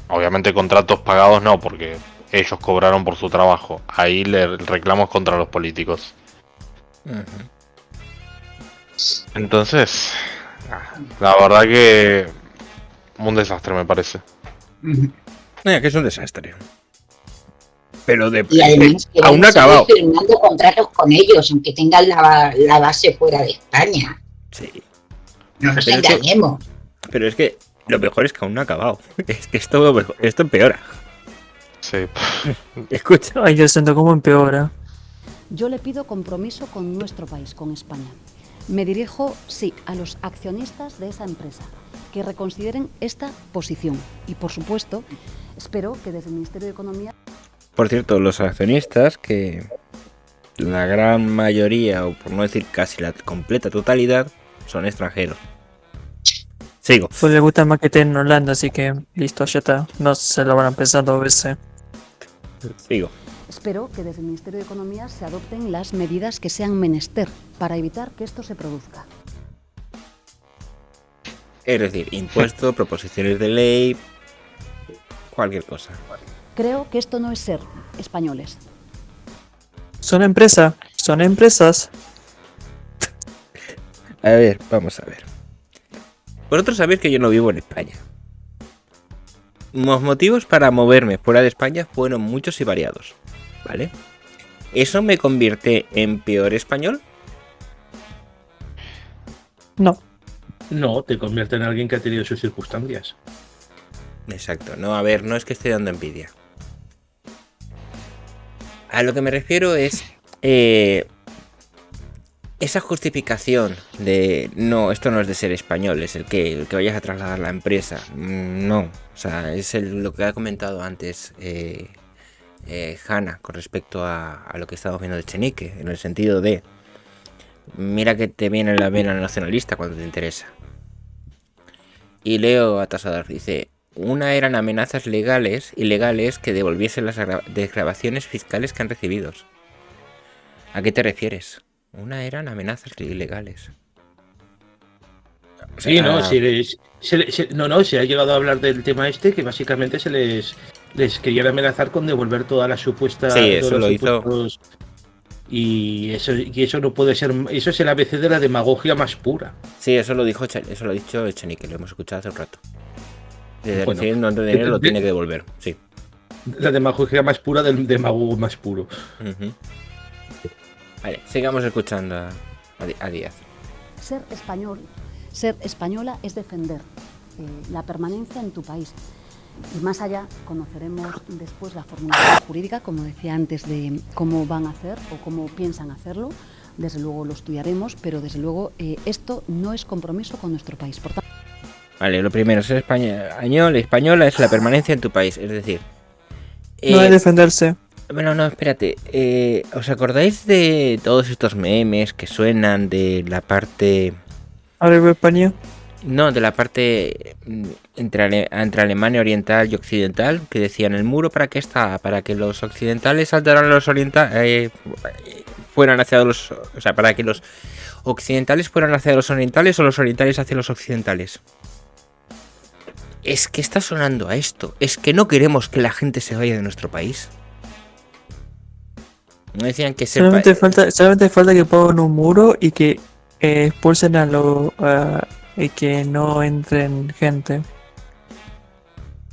Obviamente contratos pagados no, porque ellos cobraron por su trabajo. Ahí le reclamos contra los políticos. Entonces, la verdad que un desastre, me parece. Que es un desastre. Pero y además que aún no ha acabado. Firmando contratos con ellos, aunque tengan la base fuera de España. Sí. No nos engañemos. Pero es que lo mejor es que aún no ha acabado. Es que esto empeora. Sí. Escucha. Ay, yo siento cómo empeora. Yo le pido compromiso con nuestro país, con España. Me dirijo, sí, a los accionistas de esa empresa, que reconsideren esta posición. Y, por supuesto, espero que desde el Ministerio de Economía... Por cierto, los accionistas, que la gran mayoría, o por no decir casi la completa totalidad, son extranjeros. Sigo. Pues le gusta más que esté en Holanda, así que listo, ya está. No se lo van a pensar dos veces. Sigo. Espero que desde el Ministerio de Economía se adopten las medidas que sean menester para evitar que esto se produzca. Es decir, impuestos, proposiciones de ley, cualquier cosa. Creo que esto no es ser españoles. Son empresas. A ver, vamos a ver. Vosotros sabéis que yo no vivo en España. Los motivos para moverme fuera de España fueron muchos y variados, ¿vale? ¿Eso me convierte en peor español? No. No, te convierte en alguien que ha tenido sus circunstancias. Exacto, no, a ver, no es que esté dando envidia. A lo que me refiero es esa justificación de no, esto no es de ser español, es el que vayas a trasladar la empresa. No, o sea, es lo que ha comentado antes Hanna con respecto a lo que estamos viendo de Echenique, en el sentido de mira que te viene la vena nacionalista cuando te interesa. Y leo a Tasadar, dice: una eran amenazas ilegales que devolviesen las desgravaciones fiscales que han recibido. ¿A qué te refieres? Una eran amenazas ilegales. O sea, sí, no, se ha llegado a hablar del tema este, que básicamente les querían amenazar con devolver todas las supuestas... Sí, eso lo hizo. Y eso no puede ser, eso es el ABC de la demagogia más pura. Sí, eso lo ha dicho Echenique, lo hemos escuchado hace un rato. Bueno, decir, no dinero lo tiene que devolver, sí. La demagogia más pura del demagogo más puro. Vale, sigamos escuchando a Díaz. Ser español, ser española es defender la permanencia en tu país. Y más allá, conoceremos después la formulación jurídica, como decía antes, de cómo van a hacer o cómo piensan hacerlo. Desde luego lo estudiaremos, pero desde luego esto no es compromiso con nuestro país. Por tanto... Vale, lo primero, ser española es la permanencia en tu país, es decir... no hay defenderse. Bueno, no, espérate. ¿Os acordáis de todos estos memes que suenan de la parte... ¿Arriba España? No, de la parte entre Alemania Oriental y Occidental, que decían: ¿el muro para qué está? Para que los occidentales saltaran a los orientales, fueran hacia los... O sea, para que los occidentales fueran hacia los orientales o los orientales hacia los occidentales. Es que está sonando a esto. Es que no queremos que la gente se vaya de nuestro país. No decían que solamente falta que pongan un muro y que expulsen a los... y que no entren gente.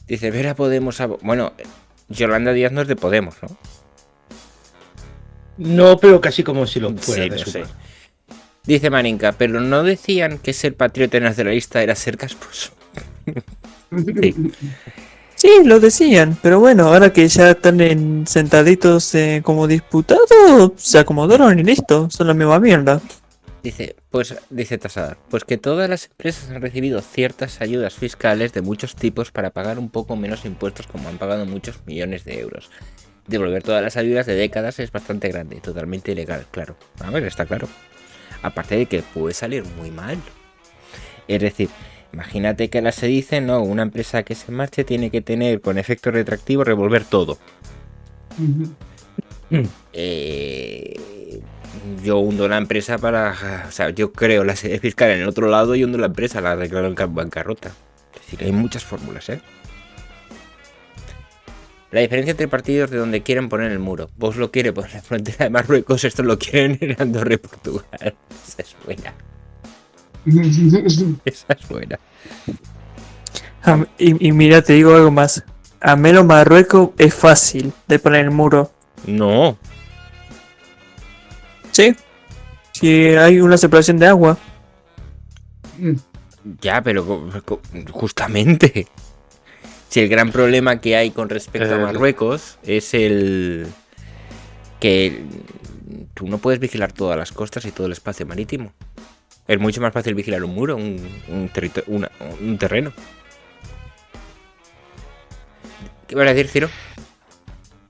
Dice, ver a Podemos... Bueno, Yolanda Díaz no es de Podemos, ¿no? No, pero casi como si lo fuera Sí, de no su sé. parte. Dice Maninka, pero no decían que ser patriota y nacionalista era ser casposo. Sí. Sí, lo decían, pero bueno, ahora que ya están sentaditos como diputados, se acomodaron y listo, son la misma mierda. Dice Tasadar, pues que todas las empresas han recibido ciertas ayudas fiscales de muchos tipos para pagar un poco menos impuestos, como han pagado muchos millones de euros. Devolver todas las ayudas de décadas es bastante grande, totalmente ilegal, claro. A ver, está claro. Aparte de que puede salir muy mal. Es decir, imagínate que ahora se dice, no, una empresa que se marche tiene que tener con efecto retroactivo revolver todo. Yo hundo la empresa para... O sea, yo creo la sede fiscal en el otro lado y hundo la empresa, la declaro en bancarrota. Es decir, hay muchas fórmulas, ¿eh? La diferencia entre partidos de donde quieren poner el muro. Vos lo quiere poner en la frontera de Marruecos, estos lo quieren en Andorra y Portugal. Esa es buena. Esa es buena. Y mira, te digo algo más. A menos Marruecos es fácil de poner el muro. No. Sí. Si hay una separación de agua. Ya, pero justamente. Si el gran problema que hay con respecto a Marruecos es el que tú no puedes vigilar todas las costas y todo el espacio marítimo. Es mucho más fácil vigilar un muro, un terreno. ¿Qué vas a decir, Ciro?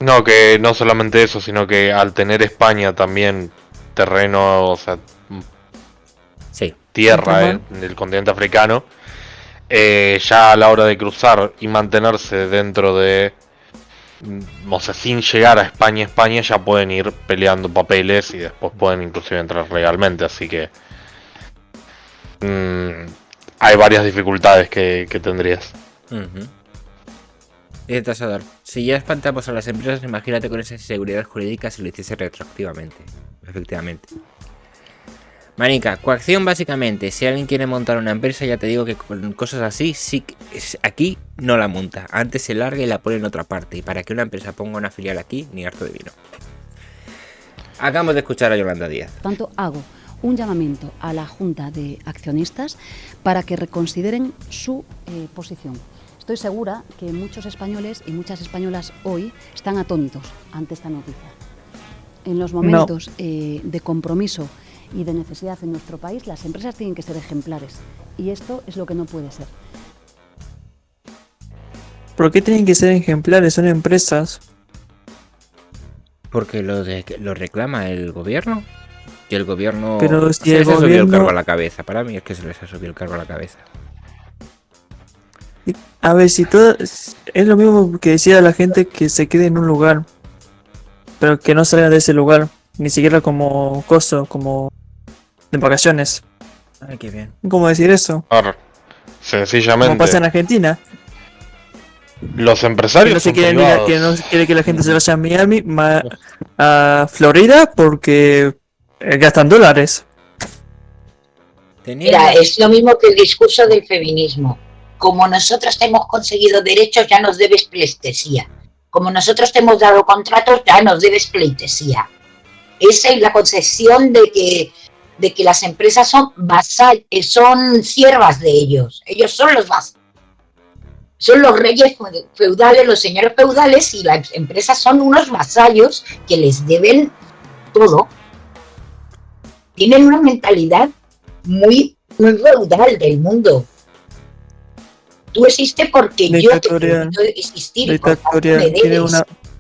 No, que no solamente eso, sino que al tener España también terreno, o sea, sí, tierra en el continente africano, ya a la hora de cruzar y mantenerse dentro de, o sea, sin llegar a España, ya pueden ir peleando papeles y después pueden inclusive entrar legalmente, así que hay varias dificultades que tendrías. Tasador, si ya espantamos a las empresas, imagínate con esa inseguridad jurídica si lo hiciese retroactivamente. Efectivamente. Manica, coacción básicamente. Si alguien quiere montar una empresa, ya te digo que con cosas así, sí, aquí no la monta. Antes se larga y la pone en otra parte. Y para que una empresa ponga una filial aquí, ni harto de vino. Acabamos de escuchar a Yolanda Díaz. Por tanto, hago un llamamiento a la Junta de Accionistas para que reconsideren su posición. Estoy segura que muchos españoles y muchas españolas hoy están atónitos ante esta noticia. En los momentos de compromiso y de necesidad en nuestro país, las empresas tienen que ser ejemplares. Y esto es lo que no puede ser. ¿Por qué tienen que ser ejemplares? Son empresas. Porque lo reclama el gobierno. Y el gobierno... Pero si se el les ha subido el gobierno... cargo a la cabeza. Para mí es que se les ha subido el cargo a la cabeza. A ver, si todo... Es lo mismo que decía la gente que se quede en un lugar. Pero que no salga de ese lugar. Ni siquiera como costo, como... de vacaciones. Ay, qué bien. ¿Cómo decir eso? Ahora, sencillamente... Como pasa en Argentina. Los empresarios Que no se son quieren privados. que no quiere que la gente se vaya a Miami, a Florida, porque gastan dólares. Mira, es lo mismo que el discurso del feminismo. Como nosotros te hemos conseguido derechos, ya nos debes pleitesía. Como nosotros te hemos dado contratos, ya nos debes pleitesía. Esa es la concepción de que las empresas son son siervas de ellos. Ellos son los son los reyes feudales, los señores feudales, y las empresas son unos vasallos que les deben todo. Tienen una mentalidad muy feudal del mundo. Tú existes porque yo te permito existir. Dictatorial.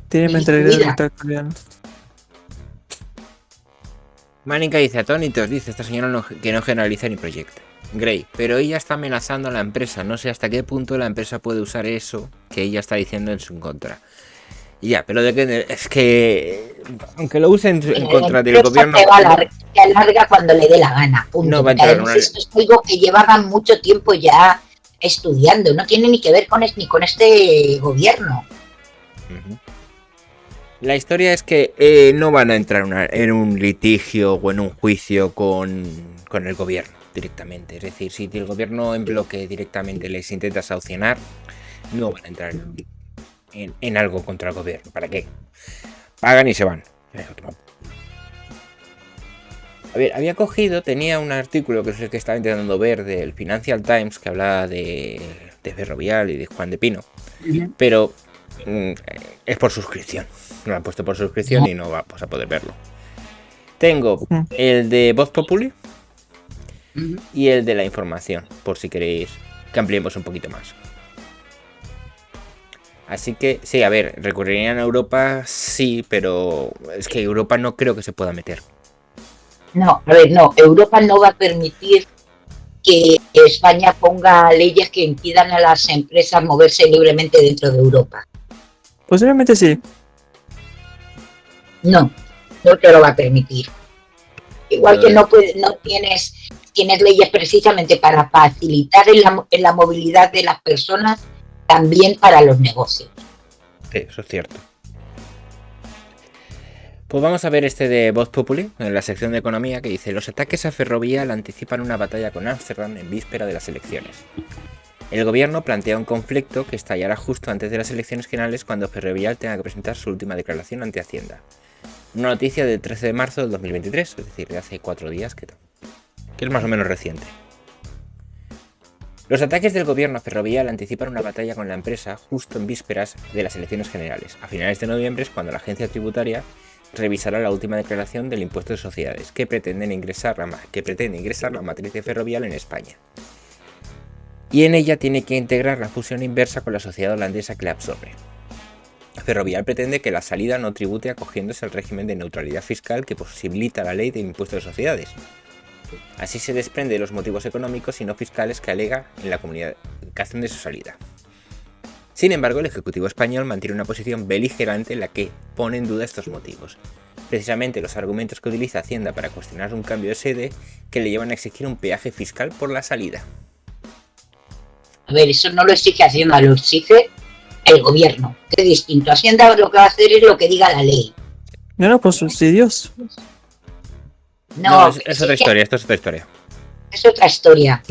Tiene mentalidad dictatorial. Manica dice, atónitos, dice esta señora que no generaliza ni proyecta. Grey, pero ella está amenazando a la empresa. No sé hasta qué punto la empresa puede usar eso que ella está diciendo en su contra. Ya, pero es que aunque lo usen en contra del gobierno, se alarga cuando le dé la gana. Punto. No va a entrar esto es algo que llevaban mucho tiempo ya estudiando. No tiene ni que ver ni con este gobierno. La historia es que no van a entrar en un litigio o en un juicio con el gobierno directamente. Es decir, si el gobierno en bloque directamente les intenta sancionar, no van a entrar en algo contra el gobierno. ¿Para qué? Pagan y se van. A ver, tenía un artículo que es el que estaba intentando ver del Financial Times que hablaba de Ferrovial y de Juan de Pino, pero es por suscripción. Lo han puesto por suscripción y no vas a poder verlo. Tengo el de Voz Populi y el de la información, por si queréis que ampliemos un poquito más. Así que, sí, a ver, recurrirían a Europa, sí, pero es que Europa no creo que se pueda meter. No, a ver, no, Europa no va a permitir que España ponga leyes que impidan a las empresas moverse libremente dentro de Europa. Posiblemente sí. No te lo va a permitir. Igual que no tienes leyes precisamente para facilitar en la movilidad de las personas, también para los negocios. Eso es cierto. Pues vamos a ver este de Voz Populi, en la sección de economía, que dice: los ataques a Ferrovial anticipan una batalla con Ámsterdam en víspera de las elecciones. El gobierno plantea un conflicto que estallará justo antes de las elecciones generales, cuando Ferrovial tenga que presentar su última declaración ante Hacienda. Una noticia del 13 de marzo del 2023, es decir, de hace 4 días, que es más o menos reciente. Los ataques del gobierno a Ferrovial anticipan una batalla con la empresa justo en vísperas de las elecciones generales. A finales de noviembre es cuando la agencia tributaria revisará la última declaración del impuesto de sociedades que pretende ingresar la matriz de Ferrovial en España. Y en ella tiene que integrar la fusión inversa con la sociedad holandesa que la absorbe. Ferrovial pretende que la salida no tribute acogiéndose al régimen de neutralidad fiscal que posibilita la ley de impuesto de sociedades. Así se desprende de los motivos económicos y no fiscales que alega en la comunicación de su salida. Sin embargo, el Ejecutivo español mantiene una posición beligerante en la que pone en duda estos motivos. Precisamente los argumentos que utiliza Hacienda para cuestionar un cambio de sede que le llevan a exigir un peaje fiscal por la salida. A ver, eso no lo exige Hacienda, lo exige el gobierno. Que es distinto. Hacienda lo que va a hacer es lo que diga la ley. No, por subsidios. No, es otra historia, esto es otra historia. Es otra historia.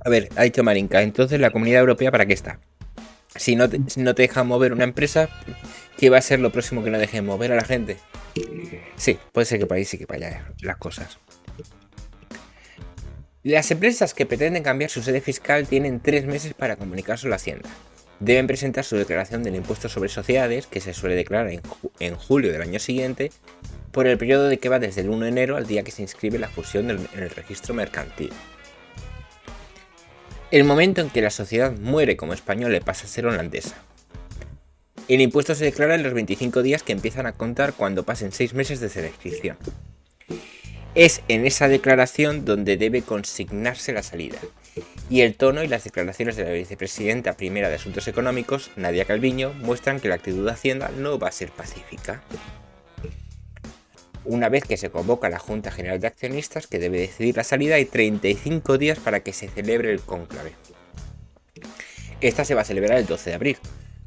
A ver, ha dicho Marinka, entonces la Comunidad Europea ¿para qué está? Si no te dejan mover una empresa, ¿qué va a ser lo próximo que no dejen mover a la gente? Sí, puede ser que para ahí sí que para allá las cosas. Las empresas que pretenden cambiar su sede fiscal tienen 3 meses para comunicárselo a Hacienda. Deben presentar su declaración del impuesto sobre sociedades, que se suele declarar en julio del año siguiente, por el periodo de que va desde el 1 de enero al día que se inscribe la fusión en el registro mercantil. El momento en que la sociedad muere como española pasa a ser holandesa. El impuesto se declara en los 25 días que empiezan a contar cuando pasen 6 meses desde la inscripción. Es en esa declaración donde debe consignarse la salida. Y el tono y las declaraciones de la vicepresidenta primera de Asuntos Económicos, Nadia Calviño, muestran que la actitud de Hacienda no va a ser pacífica. Una vez que se convoca la Junta General de Accionistas, que debe decidir la salida, hay 35 días para que se celebre el cónclave. Esta se va a celebrar el 12 de abril,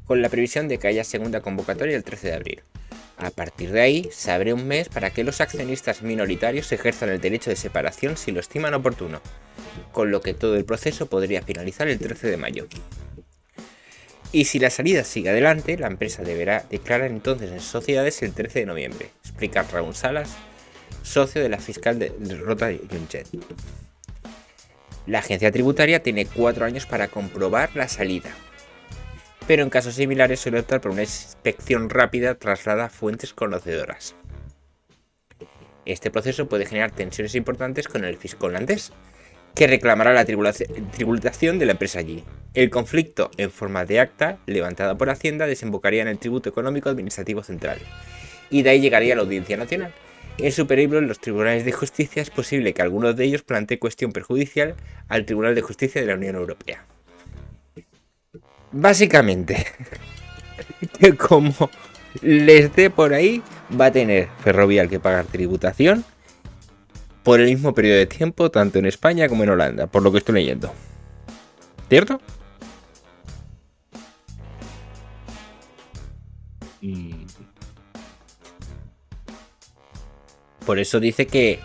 con la previsión de que haya segunda convocatoria el 13 de abril. A partir de ahí, se abre un mes para que los accionistas minoritarios ejerzan el derecho de separación si lo estiman oportuno, con lo que todo el proceso podría finalizar el 13 de mayo. Y si la salida sigue adelante, la empresa deberá declarar entonces en sociedades el 13 de noviembre, explica Raúl Salas, socio de la fiscal de Rota Junquet. La agencia tributaria tiene 4 años para comprobar la salida, pero en casos similares suele optar por una inspección rápida trasladada a fuentes conocedoras. Este proceso puede generar tensiones importantes con el fisco holandés, que reclamará la tributación de la empresa allí. El conflicto, en forma de acta levantada por Hacienda, desembocaría en el Tributo Económico Administrativo Central, y de ahí llegaría a la Audiencia Nacional. En superior, en los tribunales de justicia es posible que algunos de ellos plantee cuestión perjudicial al Tribunal de Justicia de la Unión Europea. Básicamente, que como les dé por ahí, va a tener Ferrovial que pagar tributación por el mismo periodo de tiempo, tanto en España como en Holanda, por lo que estoy leyendo. ¿Cierto? Por eso dice que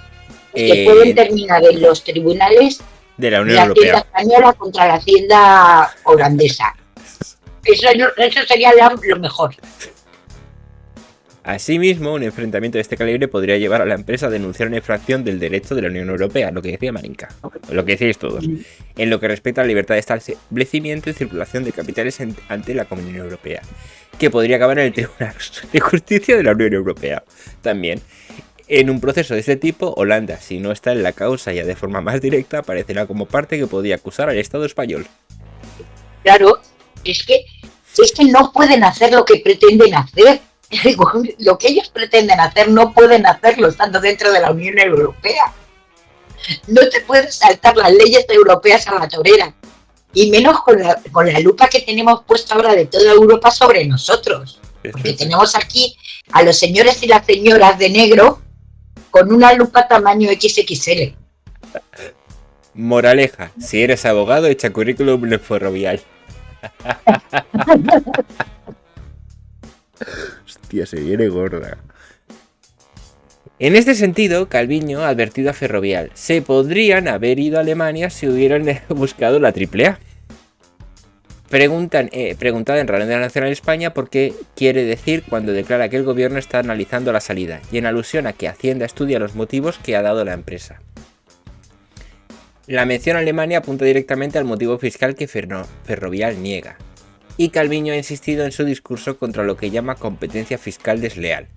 pueden terminar en los tribunales de la Unión Europea, Hacienda española contra la Hacienda holandesa. Eso sería lo mejor. Asimismo, un enfrentamiento de este calibre podría llevar a la empresa a denunciar una infracción del derecho de la Unión Europea, lo que decía Marinka, lo que decíais todos, en lo que respecta a la libertad de establecimiento y circulación de capitales ante la Comunidad Europea, que podría acabar en el Tribunal de Justicia de la Unión Europea. También, en un proceso de este tipo, Holanda, si no está en la causa ya de forma más directa, aparecerá como parte que podría acusar al Estado español. Claro, es que no pueden hacer lo que pretenden hacer. Lo que ellos pretenden hacer no pueden hacerlo estando dentro de la Unión Europea. No te puedes saltar las leyes europeas a la torera. Y menos con la lupa que tenemos puesta ahora de toda Europa sobre nosotros. Porque tenemos aquí a los señores y las señoras de negro con una lupa tamaño XXL. Moraleja, si eres abogado, echa currículum en Ferrovial. Hostia, se viene gorda. En este sentido, Calviño ha advertido a Ferrovial: se podrían haber ido a Alemania si hubieran buscado la AAA. Preguntada en Radio Nacional España por qué quiere decir cuando declara que el gobierno está analizando la salida, y en alusión a que Hacienda estudia los motivos que ha dado la empresa. La mención a Alemania apunta directamente al motivo fiscal que Ferrovial niega, y Calviño ha insistido en su discurso contra lo que llama competencia fiscal desleal,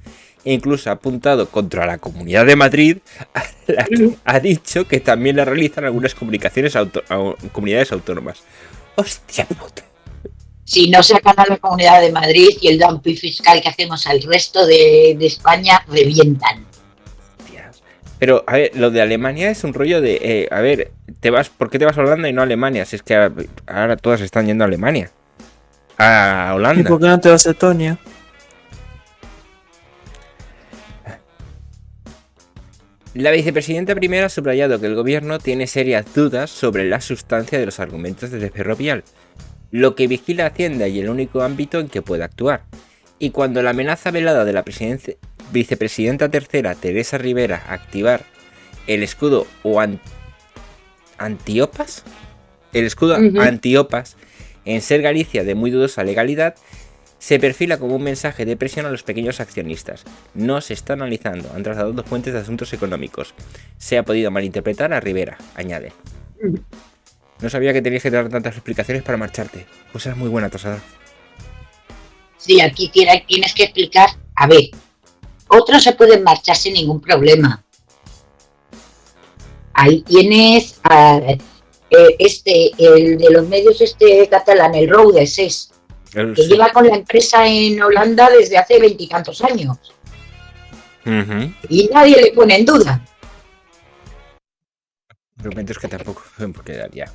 e incluso ha apuntado contra la Comunidad de Madrid, a la que ha dicho que también la realizan algunas comunidades autónomas. ¡Hostia puta! Si no sacan a la Comunidad de Madrid y el dumping fiscal que hacemos al resto de España, revientan. Pero, a ver, lo de Alemania es un rollo de... a ver, ¿por qué te vas a Holanda y no a Alemania? Si es que ahora todas están yendo a Alemania. A Holanda. ¿Y por qué no te vas a Estonia? La vicepresidenta primera ha subrayado que el gobierno tiene serias dudas sobre la sustancia de los argumentos de Ferrovial, lo que vigila Hacienda y el único ámbito en que puede actuar. Y cuando la amenaza velada de la vicepresidenta tercera, Teresa Rivera, activar el escudo Antiopas, Antiopas, en ser Galicia de muy dudosa legalidad, se perfila como un mensaje de presión a los pequeños accionistas. No se está analizando, han trasladado fuentes de asuntos económicos. Se ha podido malinterpretar a Rivera, añade. No sabía que tenías que dar tantas explicaciones para marcharte. Pues eres muy buena, Tosada. Sí, aquí tienes que explicar. A ver, otros se pueden marchar sin ningún problema. Ahí tienes el de los medios catalán, el Roudes que lleva con la empresa en Holanda desde hace 20 y tantos años. Y nadie le pone en duda. Argumentos que tampoco pueden quedar ya.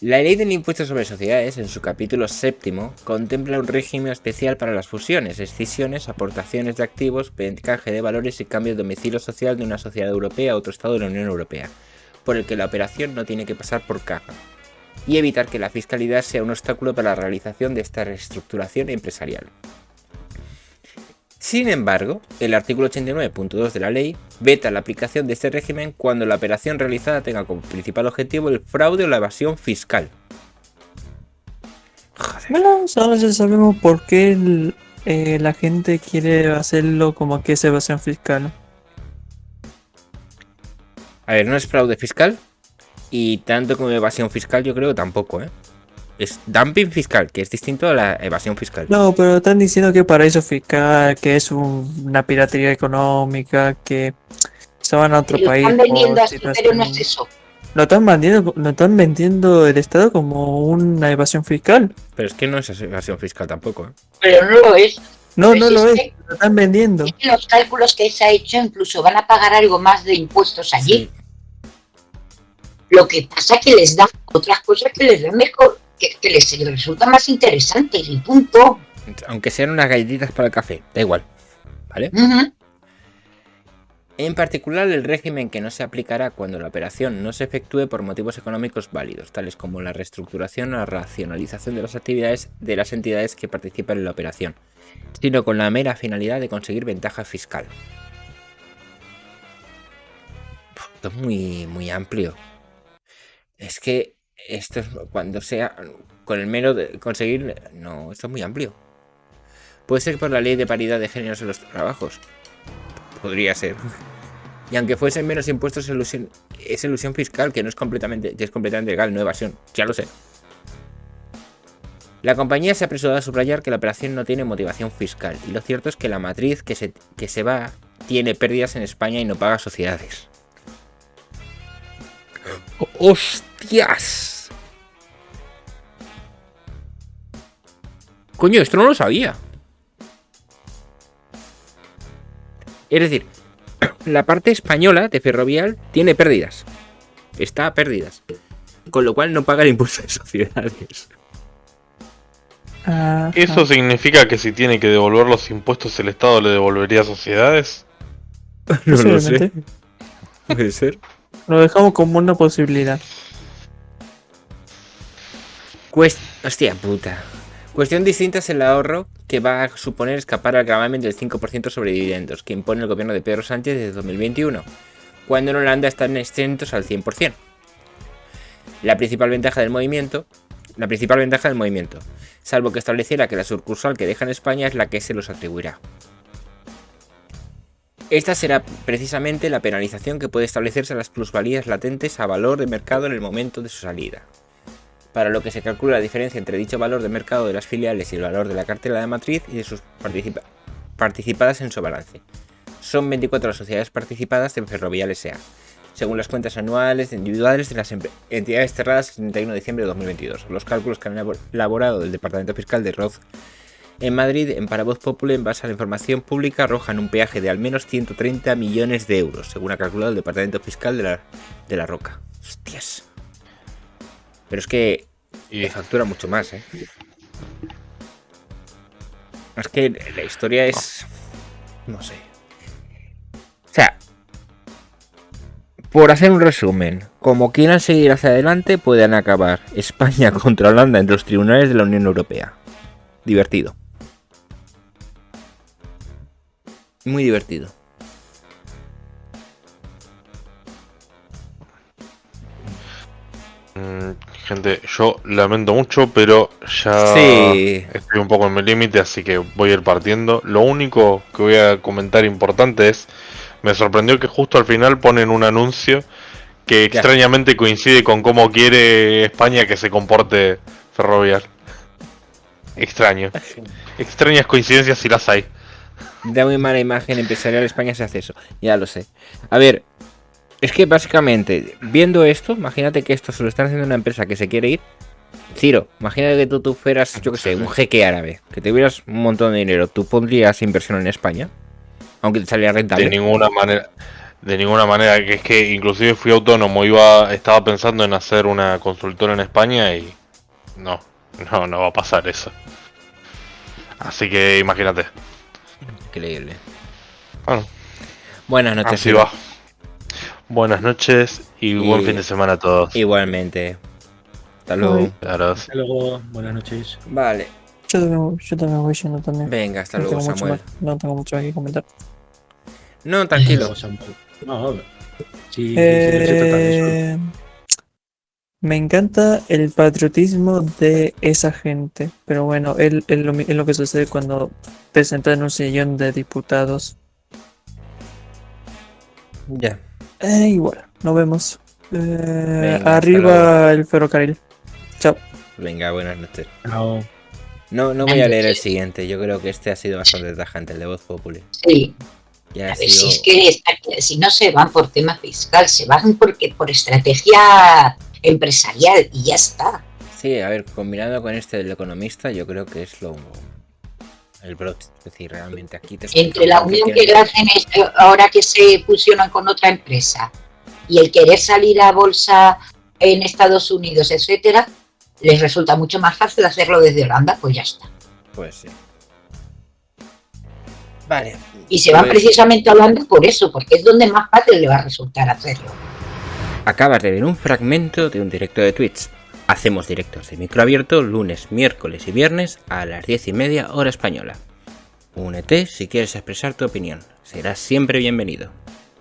La ley del impuesto sobre sociedades, en su capítulo 7, contempla un régimen especial para las fusiones, escisiones, aportaciones de activos, encaje de valores y cambio de domicilio social de una sociedad europea a otro estado de la Unión Europea, por el que la operación no tiene que pasar por caja, y evitar que la fiscalidad sea un obstáculo para la realización de esta reestructuración empresarial. Sin embargo, el artículo 89.2 de la ley veta la aplicación de este régimen cuando la operación realizada tenga como principal objetivo el fraude o la evasión fiscal. Joder. Bueno, ahora ya sabemos por qué la gente quiere hacerlo como que es evasión fiscal. A ver, no es fraude fiscal y tanto como evasión fiscal yo creo tampoco, ¿eh? Es dumping fiscal, que es distinto a la evasión fiscal. No, pero están diciendo que paraíso fiscal, que es una piratería económica, que se van a otro país. Lo están vendiendo así, pero no es eso. Lo están vendiendo el Estado como una evasión fiscal. Pero es que no es evasión fiscal tampoco, ¿eh? Pero no lo es. No, no lo es. Lo están vendiendo. Es que los cálculos que se ha hecho incluso van a pagar algo más de impuestos allí. Sí. Lo que pasa es que les dan otras cosas que les dan mejor, que les resulta más interesante y punto. Aunque sean unas galletitas para el café, da igual, ¿vale? En particular, el régimen que no se aplicará cuando la operación no se efectúe por motivos económicos válidos, tales como la reestructuración o la racionalización de las actividades de las entidades que participan en la operación, sino con la mera finalidad de conseguir ventaja fiscal. Esto es muy amplio. Es que esto es cuando sea con el mero de conseguir... No, esto es muy amplio. Puede ser por la ley de paridad de géneros en los trabajos. Podría ser. Y aunque fuesen menos impuestos, es ilusión fiscal, que es completamente legal, no evasión. Ya lo sé. La compañía se ha apresurado a subrayar que la operación no tiene motivación fiscal. Y lo cierto es que la matriz que se va tiene pérdidas en España y no paga sociedades. ¡Hostias! Coño, esto no lo sabía. Es decir, la parte española de Ferrovial tiene pérdidas. Está a pérdidas. Con lo cual no paga el impuesto de sociedades. ¿Eso significa que si tiene que devolver los impuestos el Estado le devolvería a sociedades? No lo sé. Puede ser. Lo dejamos como una posibilidad. Hostia puta. Cuestión distinta es el ahorro que va a suponer escapar al gravamen del 5% sobre dividendos que impone el gobierno de Pedro Sánchez desde 2021, cuando en Holanda están exentos al 100%. La principal ventaja del movimiento, salvo que estableciera que la sucursal que deja en España es la que se los atribuirá. Esta será precisamente la penalización que puede establecerse a las plusvalías latentes a valor de mercado en el momento de su salida, para lo que se calcula la diferencia entre dicho valor de mercado de las filiales y el valor de la cartera de matriz y de sus participadas en su balance. Son 24 las sociedades participadas en Ferrovial S.A., según las cuentas anuales individuales de las entidades cerradas el 31 de diciembre de 2022. Los cálculos que han elaborado el Departamento Fiscal de Roz en Madrid, en Para Voz Populi, en base a la información pública, arrojan un peaje de al menos 130 millones de euros, según ha calculado el Departamento Fiscal de la Roca. Hostias. Pero es que factura mucho más, ¿eh? Es que la historia es... no sé. O sea, por hacer un resumen, como quieran seguir hacia adelante, pueden acabar España contra Holanda entre los tribunales de la Unión Europea. Divertido. Muy divertido. Gente, yo lamento mucho, pero ya estoy un poco en mi límite, así que voy a ir partiendo. Lo único que voy a comentar importante es, me sorprendió que justo al final ponen un anuncio que extrañamente coincide con cómo quiere España que se comporte Ferrovial. Extraño. Extrañas coincidencias si las hay. Da muy mala imagen empresarial España si hace eso. Ya lo sé. A ver, es que básicamente, viendo esto, imagínate que esto se lo están haciendo una empresa que se quiere ir. Ciro, imagínate que tú fueras, yo que sé, un jeque árabe, que tuvieras un montón de dinero. ¿Tú pondrías inversión en España? Aunque te saliera rentable. De ninguna manera, que es que inclusive fui autónomo, estaba pensando en hacer una consultora en España y no va a pasar eso. Así que imagínate. Increíble. Bueno. Buenas noches. Así va. Buenas noches y buen fin de semana a todos. Igualmente. Hasta luego. Hasta luego. Buenas noches. Vale. Yo también voy yendo también. Venga, hasta luego, Samuel. No tengo mucho que comentar. No, tranquilo. No, sí, me encanta el patriotismo de esa gente, pero bueno, es lo que sucede cuando te sentas en un sillón de diputados. Ya. Igual, nos vemos. Venga, arriba el ferrocarril. Chao. Venga, buenas noches. Chao. No voy a leer el siguiente, yo creo que este ha sido bastante tajante, el de Voz Populi. Sí. Ya a ver, si es que si no se van por tema fiscal, se van porque por estrategia empresarial y ya está. Sí, a ver, combinado con este del economista, yo creo que es el broche. Es decir, realmente aquí te entre la unión que hacen ahora que se fusionan con otra empresa y el querer salir a bolsa en Estados Unidos, etcétera, les resulta mucho más fácil hacerlo desde Holanda, pues ya está. Pues sí. Vale. Y se van precisamente a Holanda por eso, porque es donde más fácil le va a resultar hacerlo. Acabas de ver un fragmento de un directo de Twitch. Hacemos directos de micro abierto lunes, miércoles y viernes a las 10:30 hora española. Únete si quieres expresar tu opinión. Serás siempre bienvenido.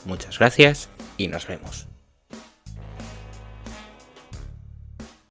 Muchas gracias y nos vemos.